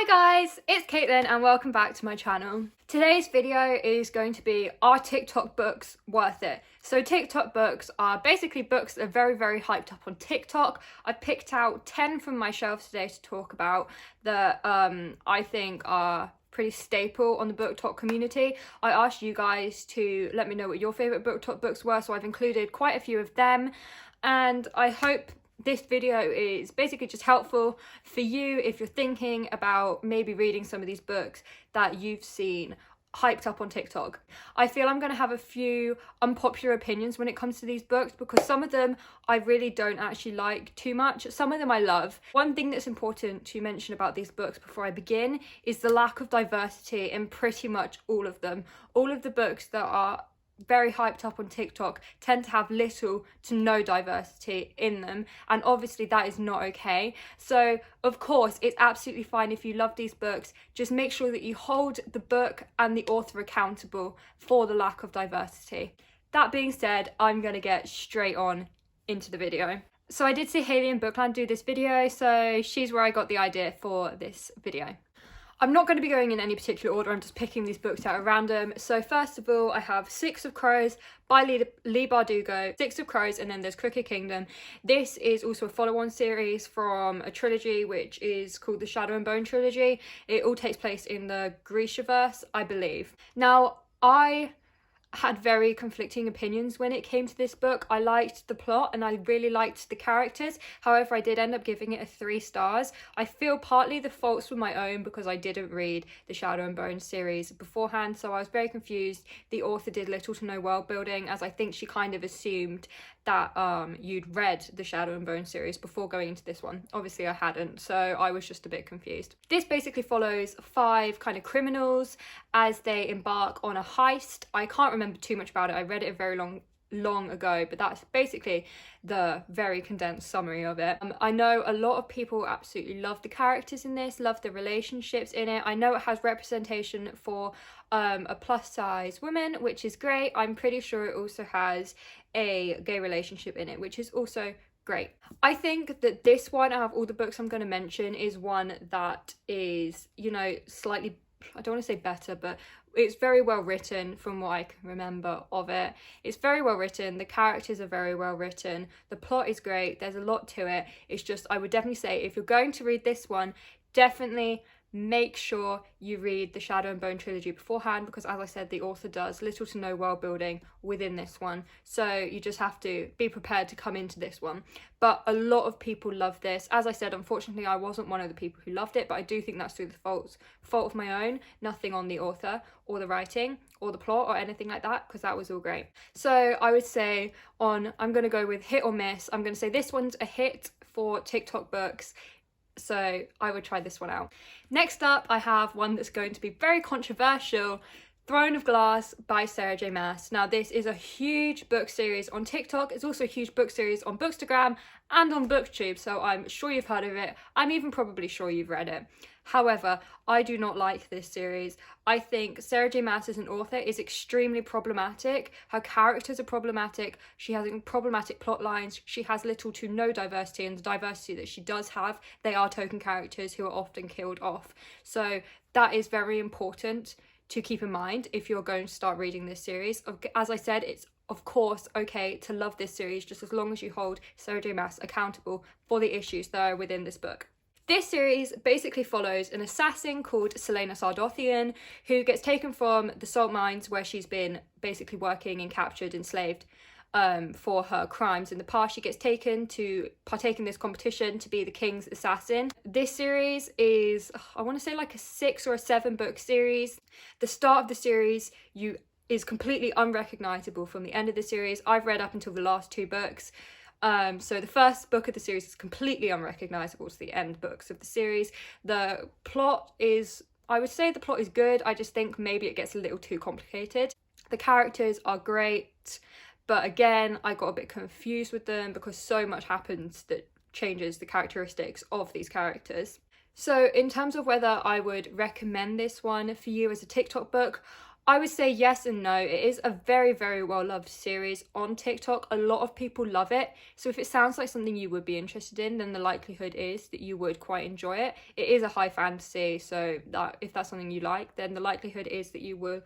Hi guys, it's Caitlin and welcome back to my channel. Today's video is going to be, are TikTok books worth it? So TikTok books are basically books that are very hyped up on TikTok. I picked out 10 from my shelves today to talk about that I think are pretty staple on the BookTok community. I asked you guys to let me know what your favourite BookTok books were, so I've included quite a few of them, and I hope this video is basically just helpful for you if you're thinking about maybe reading some of these books that you've seen hyped up on TikTok. I feel I'm going to have a few unpopular opinions when it comes to these books because some of them I really don't actually like too much. Some of them I love. One thing that's important to mention about these books before I begin is the lack of diversity in pretty much all of them. All of the books that are very hyped up on TikTok tend to have little to no diversity in them, and obviously that is not okay. So of course it's absolutely fine if you love these books, just make sure that you hold the book and the author accountable for the lack of diversity. That being said, I'm gonna get straight on into the video. So I did see Hayley in Bookland do this video, so she's where I got the idea for this video. I'm not going to be going in any particular order, I'm just picking these books out at random. So first of all, I have Six of Crows by Leigh Bardugo, Six of Crows, and then there's Crooked Kingdom. This is also a follow-on series from a trilogy which is called the Shadow and Bone trilogy. It all takes place in the Grishaverse, I believe. Now, I had very conflicting opinions when it came to this book. I liked the plot and I really liked the characters. However, I did end up giving it a 3 stars. I feel partly the faults were my own because I didn't read the Shadow and Bone series beforehand, so I was very confused. The author did little to no world building, as I think she kind of assumed that you'd read the Shadow and Bone series before going into this one. Obviously I hadn't, so I was just a bit confused. This basically follows 5 kind of criminals as they embark on a heist. I can't remember too much about it. I read it a very long ago, but that's basically the very condensed summary of it. I know a lot of people absolutely love the characters in this, love the relationships in it. I know it has representation for a plus size woman, which is great. I'm pretty sure it also has a gay relationship in it, which is also great. I think that this one, out of all the books I'm going to mention, is one that is, you know, slightly, I don't want to say better, but it's very well written from what I can remember of it. It's very well written, the characters are very well written, the plot is great, there's a lot to it. It's just, I would definitely say if you're going to read this one, definitely make sure you read the Shadow and Bone trilogy beforehand, because as I said, the author does little to no world building within this one, so you just have to be prepared to come into this one. But a lot of people love this. As I said, unfortunately I wasn't one of the people who loved it, but I do think that's through the fault of my own, nothing on the author or the writing or the plot or anything like that, because that was all great. So I would say I'm going to go with hit or miss. I'm going to say this one's a hit for TikTok books, so I would try this one out. Next up, I have one that's going to be very controversial, Throne of Glass by Sarah J Maas. Now, this is a huge book series on TikTok. It's also a huge book series on Bookstagram and on BookTube, so I'm sure you've heard of it. I'm even probably sure you've read it. However, I do not like this series. I think Sarah J Maas as an author is extremely problematic. Her characters are problematic. She has problematic plot lines. She has little to no diversity, and the diversity that she does have, they are token characters who are often killed off. So that is very important to keep in mind if you're going to start reading this series. As I said, it's of course okay to love this series, just as long as you hold Sarah J Maas accountable for the issues that are within this book. This series basically follows an assassin called Selena Sardothian, who gets taken from the salt mines where she's been basically working and captured, enslaved for her crimes in the past. She gets taken to partake in this competition to be the king's assassin. This series is, I want to say, like a 6 or a 7 book series. The start of the series is completely unrecognisable from the end of the series. I've read up until the last 2 books. So the first book of the series is completely unrecognisable to the end books of the series. The plot is, I would say the plot is good. I just think maybe it gets a little too complicated. The characters are great, but again, I got a bit confused with them because so much happens that changes the characteristics of these characters. So in terms of whether I would recommend this one for you as a TikTok book, I would say yes and no. It is a very, very well loved series on TikTok. A lot of people love it. So if it sounds like something you would be interested in, then the likelihood is that you would quite enjoy it. It is a high fantasy, so that if that's something you like, then the likelihood is that you will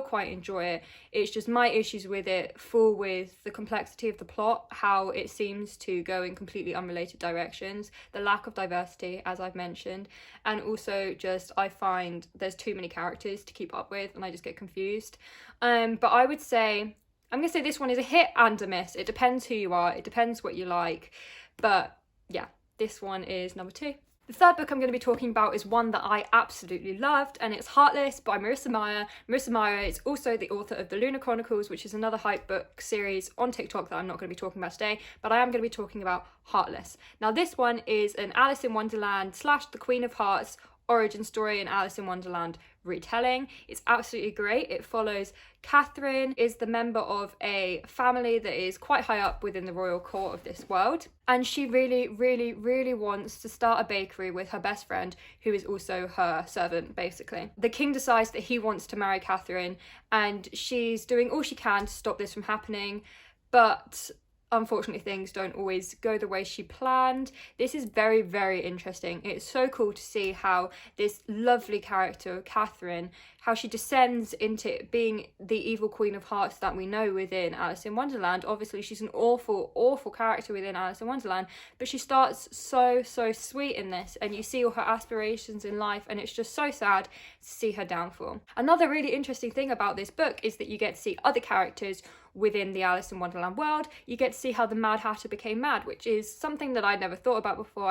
quite enjoy it. It's just my issues with it fall with the complexity of the plot, how it seems to go in completely unrelated directions, the lack of diversity, as I've mentioned, and also just I find there's too many characters to keep up with and I just get confused. But I would say, I'm going to say this one is a hit and a miss. It depends who you are, it depends what you like, but yeah, this one is number 2. The third book I'm going to be talking about is one that I absolutely loved, and it's Heartless by Marissa Meyer. Marissa Meyer is also the author of the Lunar Chronicles, which is another hype book series on TikTok that I'm not going to be talking about today, but I am going to be talking about Heartless. Now this one is an Alice in Wonderland / the Queen of Hearts origin story in Alice in Wonderland retelling. It's absolutely great. It follows Catherine, is the member of a family that is quite high up within the royal court of this world, and she really, really, really wants to start a bakery with her best friend, who is also her servant, basically. The king decides that he wants to marry Catherine, and she's doing all she can to stop this from happening, but unfortunately things don't always go the way she planned. This is very, very interesting. It's so cool to see how this lovely character, Catherine, how she descends into being the evil Queen of Hearts that we know within Alice in Wonderland. Obviously she's an awful, awful character within Alice in Wonderland, but she starts so, so sweet in this, and you see all her aspirations in life, and it's just so sad to see her downfall. Another really interesting thing about this book is that you get to see other characters within the Alice in Wonderland world. You get to see how the Mad Hatter became mad, which is something that I'd never thought about before.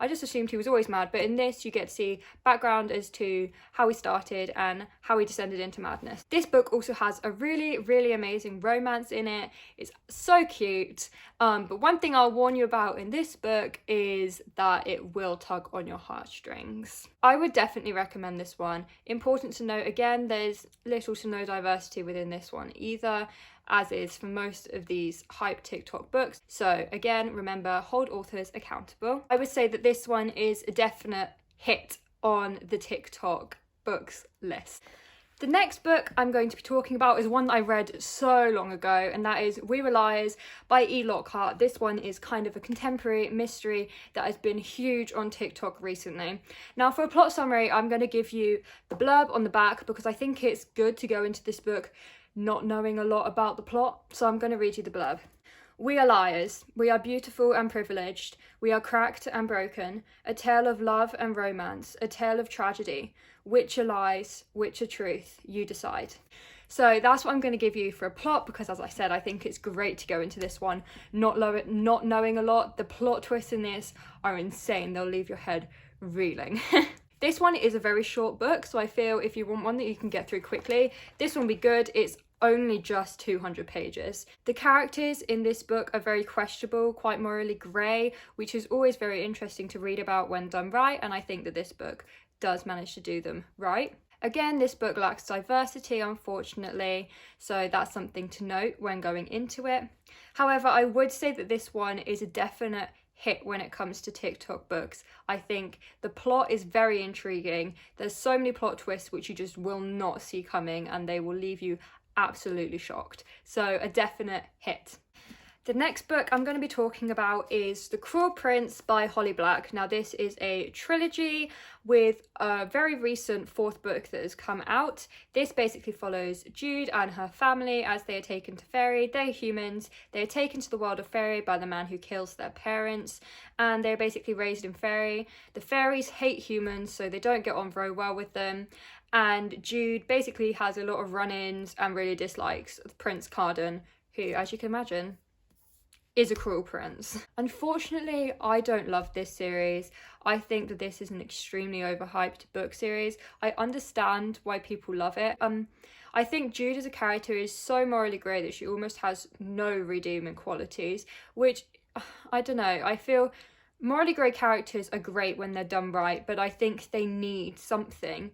I just assumed he was always mad, but in this you get to see background as to how he started and how he descended into madness. This book also has a really, really amazing romance in it. It's so cute, but one thing I'll warn you about in this book is that it will tug on your heartstrings. I would definitely recommend this one. Important to note, again, there's little to no diversity within this one either, as is for most of these hype TikTok books. So again, remember, hold authors accountable. I would say that this one is a definite hit on the TikTok books list. The next book I'm going to be talking about is one that I read so long ago, and that is We Were Liars by E. Lockhart. This one is kind of a contemporary mystery that has been huge on TikTok recently. Now for a plot summary, I'm going to give you the blurb on the back because I think it's good to go into this book not knowing a lot about the plot, so I'm going to read you the blurb. We are liars. We are beautiful and privileged. We are cracked and broken. A tale of love and romance. A tale of tragedy. Which are lies? Which are truth? You decide. So that's what I'm going to give you for a plot, because as I said, I think it's great to go into this one not knowing a lot. The plot twists in this are insane. They'll leave your head reeling. This one is a very short book, so I feel if you want one that you can get through quickly, this one will be good. It's only just 200 pages. The characters in this book are very questionable, quite morally grey, which is always very interesting to read about when done right, and I think that this book does manage to do them right. Again, this book lacks diversity, unfortunately, so that's something to note when going into it. However, I would say that this one is a definite hit when it comes to TikTok books. I think the plot is very intriguing. There's so many plot twists which you just will not see coming, and they will leave you absolutely shocked. So a definite hit. The next book I'm going to be talking about is The Craw Prince by Holly Black. Now this is a trilogy with a very recent 4th book that has come out. This basically follows Jude and her family as they are taken to Fairy. They're humans. They are taken to the world of Fairy by the man who kills their parents, and they're basically raised in Fairy. The fairies hate humans, so they don't get on very well with them. And Jude basically has a lot of run-ins and really dislikes Prince Carden, who, as you can imagine, is a cruel prince. Unfortunately, I don't love this series. I think that this is an extremely overhyped book series. I understand why people love it. I think Jude as a character is so morally grey that she almost has no redeeming qualities, which, I don't know, I feel morally grey characters are great when they're done right, but I think they need something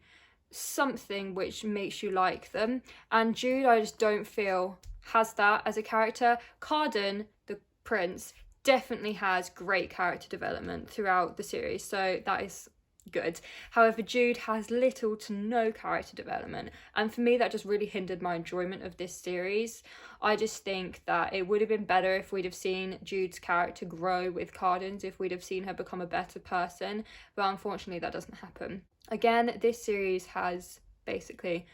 which makes you like them. And Jude, I just don't feel has that as a character. Carden, the prince, definitely has great character development throughout the series, so that is good. However, Jude has little to no character development, and for me that just really hindered my enjoyment of this series. I just think that it would have been better if we'd have seen Jude's character grow with Cardin's, if we'd have seen her become a better person, but unfortunately that doesn't happen. Again, this series has basically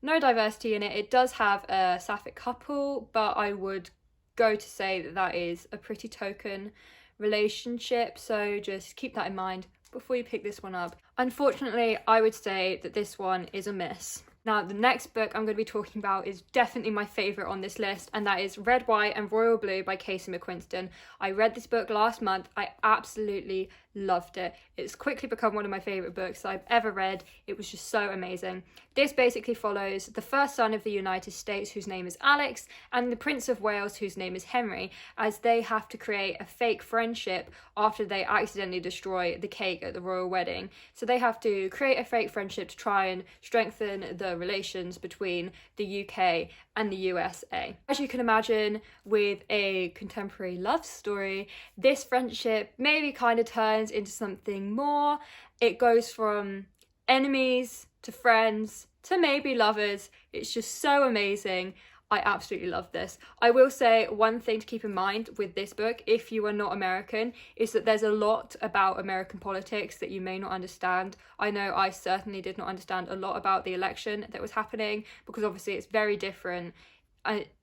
no diversity in it. It does have a sapphic couple, but I would go to say that that is a pretty token relationship, so just keep that in mind before you pick this one up. Unfortunately, I would say that this one is a miss. Now, the next book I'm going to be talking about is definitely my favourite on this list, and that is Red, White and Royal Blue by Casey McQuiston. I read this book last month. I absolutely loved it. It's quickly become one of my favourite books I've ever read. It was just so amazing. This basically follows the first son of the United States, whose name is Alex, and the Prince of Wales, whose name is Henry, as they have to create a fake friendship after they accidentally destroy the cake at the royal wedding. So they have to create a fake friendship to try and strengthen the relations between the UK and the USA. As you can imagine, with a contemporary love story, this friendship maybe kind of turns into something more. It goes from enemies to friends to maybe lovers. It's just so amazing. I absolutely love this. I will say one thing to keep in mind with this book, if you are not American, is that there's a lot about American politics that you may not understand. I know I certainly did not understand a lot about the election that was happening, because obviously it's very different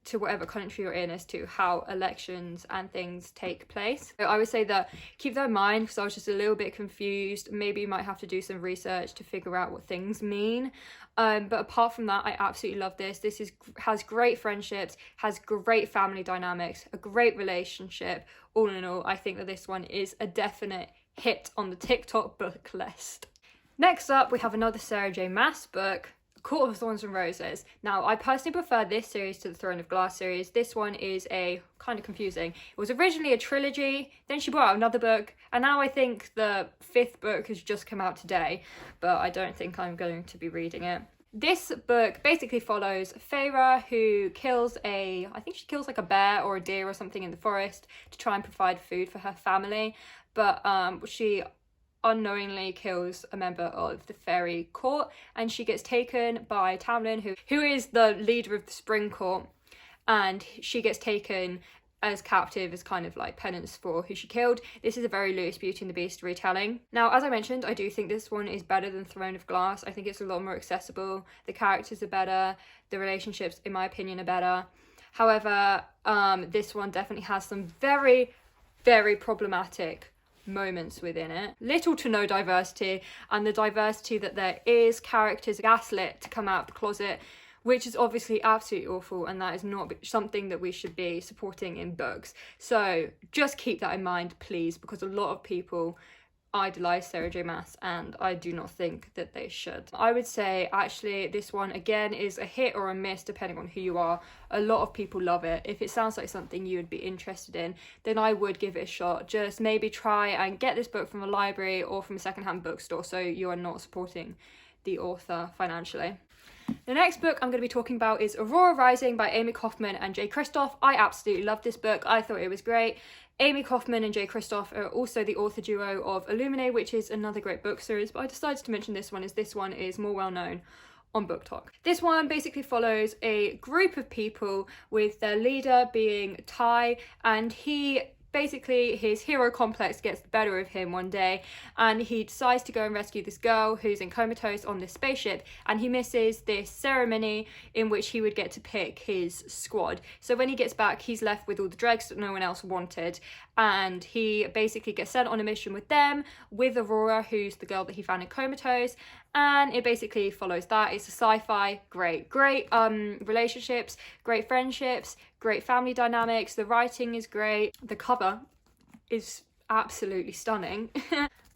to whatever country you're in as to how elections and things take place. So I would say that keep that in mind, because I was just a little bit confused. Maybe you might have to do some research to figure out what things mean. But apart from that, I absolutely love this. This has great friendships, has great family dynamics, a great relationship. All in all, I think that this one is a definite hit on the TikTok book list. Next up, we have another Sarah J Maas book, Court of Thorns and Roses. Now, I personally prefer this series to the Throne of Glass series. This one is a kind of confusing. It was originally a trilogy, then she brought out another book, and now I think the 5th book has just come out today, but I don't think I'm going to be reading it. This book basically follows Feyre, who kills I think she kills like a bear or a deer or something in the forest to try and provide food for her family, but she unknowingly kills a member of the fairy court, and she gets taken by Tamlin, who is the leader of the Spring Court, and she gets taken as captive as kind of like penance for who she killed. This is a very loose Beauty and the Beast retelling. Now, as I mentioned, I do think this one is better than Throne of Glass. I think it's a lot more accessible. The characters are better. The relationships, in my opinion, are better. However, this one definitely has some very, very problematic moments within it. Little to no diversity, and the diversity that there is, characters gaslit to come out of the closet, which is obviously absolutely awful, and that is not something that we should be supporting in books. So just keep that in mind, please, because a lot of people idolise Sarah J Maas, and I do not think that they should. I would say actually this one again is a hit or a miss depending on who you are. A lot of people love it. If it sounds like something you would be interested in, then I would give it a shot. Just maybe try and get this book from a library or from a secondhand bookstore, so you are not supporting the author financially. The next book I'm going to be talking about is Aurora Rising by Amy Kaufman and Jay Kristoff. I absolutely loved this book. I thought it was great. Amy Kaufman and Jay Kristoff are also the author duo of Illuminae, which is another great book series, but I decided to mention this one as this one is more well known on Book Talk. This one basically follows a group of people with their leader being Ty, and basically his hero complex gets the better of him one day, and he decides to go and rescue this girl who's in comatose on this spaceship, and he misses this ceremony in which he would get to pick his squad. So when he gets back, he's left with all the dregs that no one else wanted, and he basically gets sent on a mission with them, with Aurora, who's the girl that he found in comatose, and it basically follows that. It's a sci-fi, great relationships, great friendships, great family dynamics. The writing is great. The cover is absolutely stunning.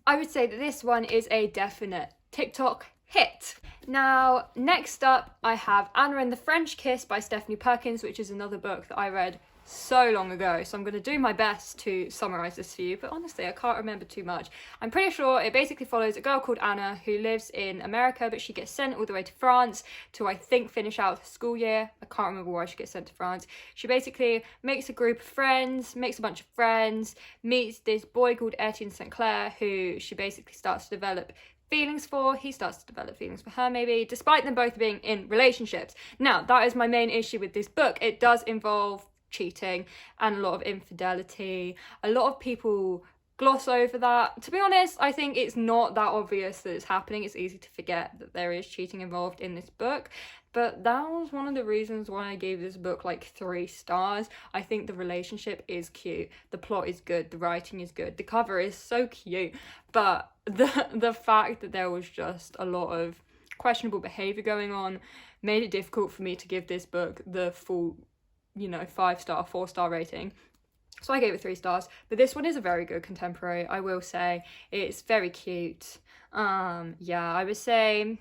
I would say that this one is a definite TikTok hit. Now, next up, I have Anna and the French Kiss by Stephanie Perkins, which is another book that I read so long ago, so I'm going to do my best to summarise this for you, but honestly I can't remember too much. I'm pretty sure it basically follows a girl called Anna who lives in America, but she gets sent all the way to France to, I think, finish out her school year. I can't remember why she gets sent to France. She basically makes a group of friends, makes a bunch of friends, meets this boy called Etienne St. Clair, who she basically starts to develop feelings for, he starts to develop feelings for her maybe, despite them both being in relationships. Now, that is my main issue with this book. It does involve cheating and a lot of infidelity. A lot of people gloss over that. To be honest, I think it's not that obvious that it's happening. It's easy to forget that there is cheating involved in this book. But that was one of the reasons why I gave this book like 3 stars. I think the relationship is cute, the plot is good, the writing is good, the cover is so cute, but the fact that there was just a lot of questionable behaviour going on made it difficult for me to give this book the full, 5-star, 4-star rating. So I gave it 3 stars, but this one is a very good contemporary, I will say. It's very cute. Yeah, I would say,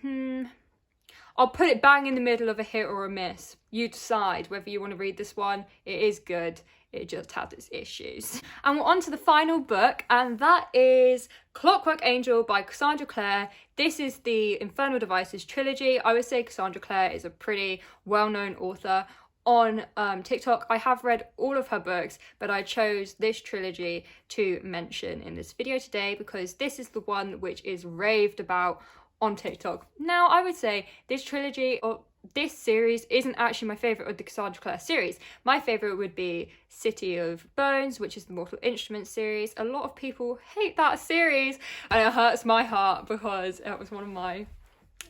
I'll put it bang in the middle of a hit or a miss. You decide whether you want to read this one. It is good. It just has its issues. And we're on to the final book, and that is Clockwork Angel by Cassandra Clare. This is the Infernal Devices trilogy. I would say Cassandra Clare is a pretty well-known author on TikTok. I have read all of her books, but I chose this trilogy to mention in this video today because this is the one which is raved about on TikTok. Now, I would say this trilogy or this series isn't actually my favourite of the Cassandra Clare series. My favourite would be City of Bones, which is the Mortal Instruments series. A lot of people hate that series, and it hurts my heart because it was one of my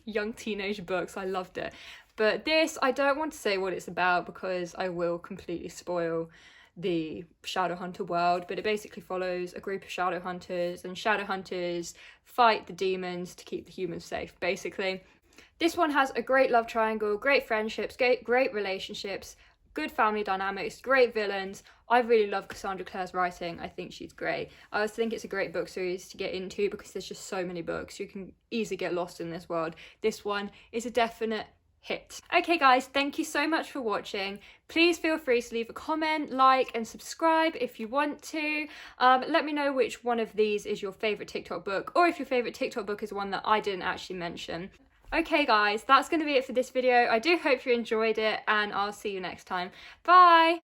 young teenage books. I loved it. But this, I don't want to say what it's about because I will completely spoil the Shadowhunter world, but it basically follows a group of Shadowhunters, and Shadowhunters fight the demons to keep the humans safe, basically. This one has a great love triangle, great friendships, great relationships, good family dynamics, great villains. I really love Cassandra Clare's writing. I think she's great. I also think it's a great book series to get into because there's just so many books. You can easily get lost in this world. This one is a definite hit. Okay guys, thank you so much for watching. Please feel free to leave a comment, like and subscribe if you want to. Let me know which one of these is your favourite TikTok book, or if your favourite TikTok book is one that I didn't actually mention. Okay guys, that's going to be it for this video. I do hope you enjoyed it, and I'll see you next time. Bye!